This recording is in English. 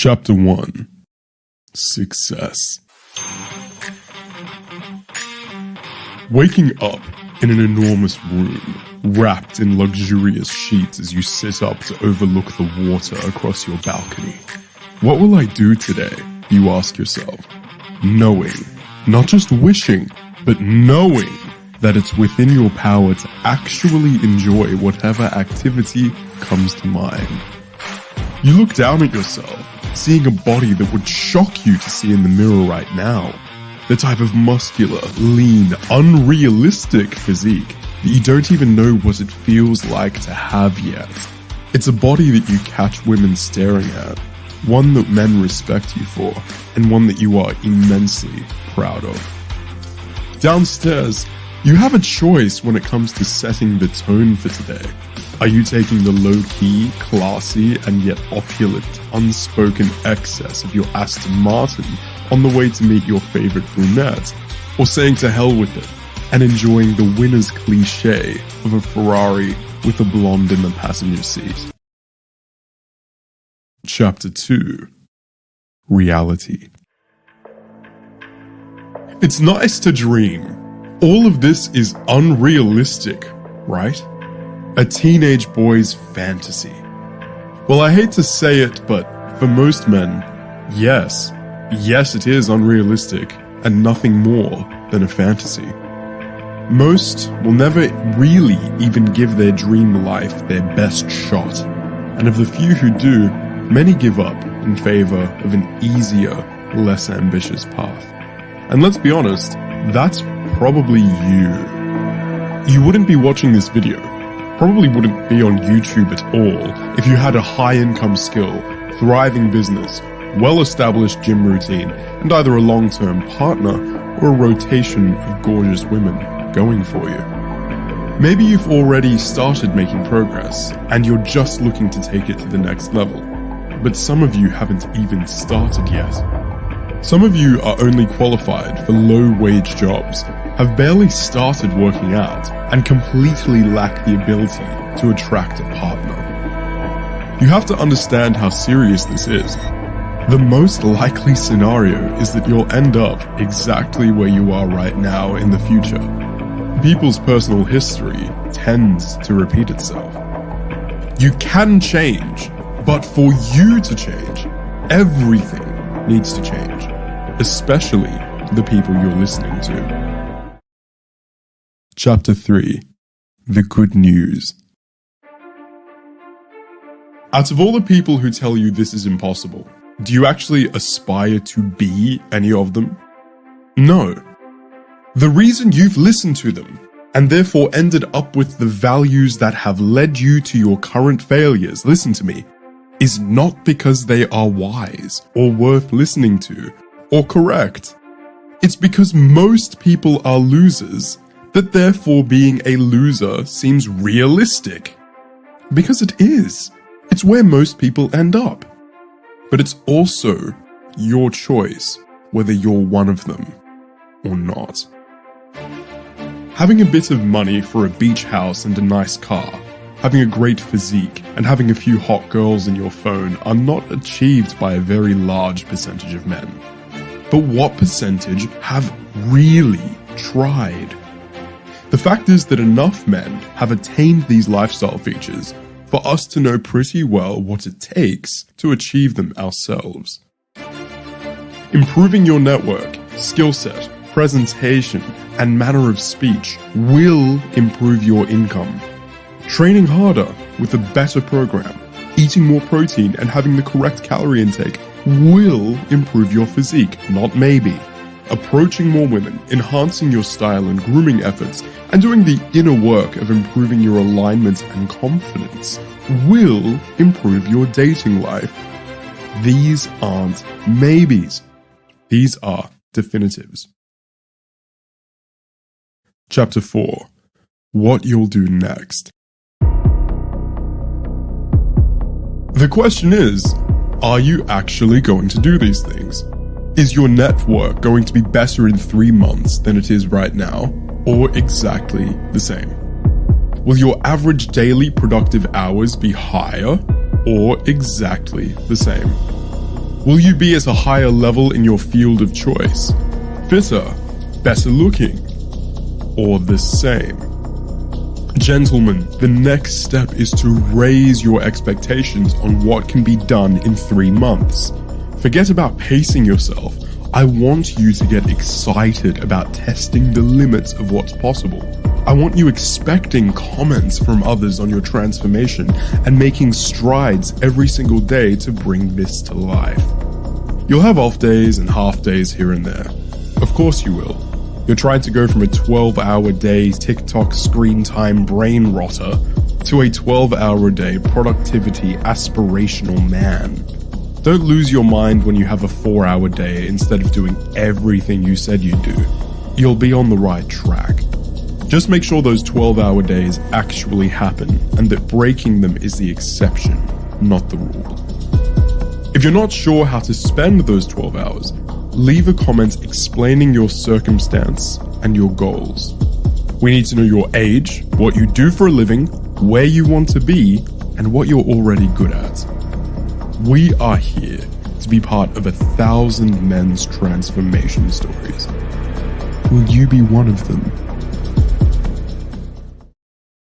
Chapter 1. Success. Waking up in an enormous room, wrapped in luxurious sheets as you sit up to overlook the water across your balcony. What will I do today, you ask yourself, knowing, not just wishing, but knowing that it's within your power to actually enjoy whatever activity comes to mind. You look down at yourself, seeing a body that would shock you to see in the mirror right now. The type of muscular, lean, unrealistic physique that you don't even know what it feels like to have yet. It's a body that you catch women staring at, one that men respect you for, and one that you are immensely proud of. Downstairs, you have a choice when it comes to setting the tone for today. Are you taking the low-key, classy, and yet opulent, unspoken excess of your Aston Martin on the way to meet your favorite brunette, or saying to hell with it and enjoying the winner's cliche of a Ferrari with a blonde in the passenger seat? Chapter 2. Reality. It's nice to dream. All of this is unrealistic, right? A teenage boy's fantasy. Well, I hate to say it, but for most men, yes, it is unrealistic and nothing more than a fantasy. Most will never really even give their dream life their best shot, and of the few who do, many give up in favor of an easier, less ambitious path. And let's be honest, that's probably you. You wouldn't be watching this video, probably wouldn't be on YouTube at all if you had a high-income skill, thriving business, well-established gym routine, and either a long-term partner or a rotation of gorgeous women going for you. Maybe you've already started making progress, and you're just looking to take it to the next level. But some of you haven't even started yet. Some of you are only qualified for low-wage jobs, have barely started working out, and completely lack the ability to attract a partner. You have to understand how serious this is. The most likely scenario is that you'll end up exactly where you are right now in the future. People's personal history tends to repeat itself. You can change, but for you to change, everything needs to change, especially the people you're listening to. Chapter 3. The Good News. Out of all the people who tell you this is impossible, do you actually aspire to be any of them? No. The reason you've listened to them, and therefore ended up with the values that have led you to your current failures, listen to me, is not because they are wise, or worth listening to, or correct. It's because most people are losers, that therefore being a loser seems realistic. Because it is. It's where most people end up. But it's also your choice whether you're one of them or not. Having a bit of money for a beach house and a nice car, having a great physique, and having a few hot girls in your phone are not achieved by a very large percentage of men. But what percentage have really tried? The fact is that enough men have attained these lifestyle features for us to know pretty well what it takes to achieve them ourselves. Improving your network, skill set, presentation, and manner of speech will improve your income. Training harder with a better program, eating more protein, and having the correct calorie intake will improve your physique, not maybe. Approaching more women, enhancing your style and grooming efforts, and doing the inner work of improving your alignment and confidence will improve your dating life. These aren't maybes. These are definitives. Chapter 4. What you'll do next. The question is, are you actually going to do these things? Is your network going to be better in 3 months than it is right now, or exactly the same? Will your average daily productive hours be higher, or exactly the same? Will you be at a higher level in your field of choice? Fitter, better looking, or the same? Gentlemen, the next step is to raise your expectations on what can be done in 3 months. Forget about pacing yourself. I want you to get excited about testing the limits of what's possible. I want you expecting comments from others on your transformation and making strides every single day to bring this to life. You'll have off days and half days here and there. Of course you will. You're trying to go from a 12-hour-day TikTok screen time brain rotter to a 12-hour-a-day productivity aspirational man. Don't lose your mind when you have a 4-hour day instead of doing everything you said you'd do. You'll be on the right track. Just make sure those 12-hour days actually happen and that breaking them is the exception, not the rule. If you're not sure how to spend those 12 hours, leave a comment explaining your circumstance and your goals. We need to know your age, what you do for a living, where you want to be, and what you're already good at. We are here to be part of 1,000 men's transformation stories. Will you be one of them?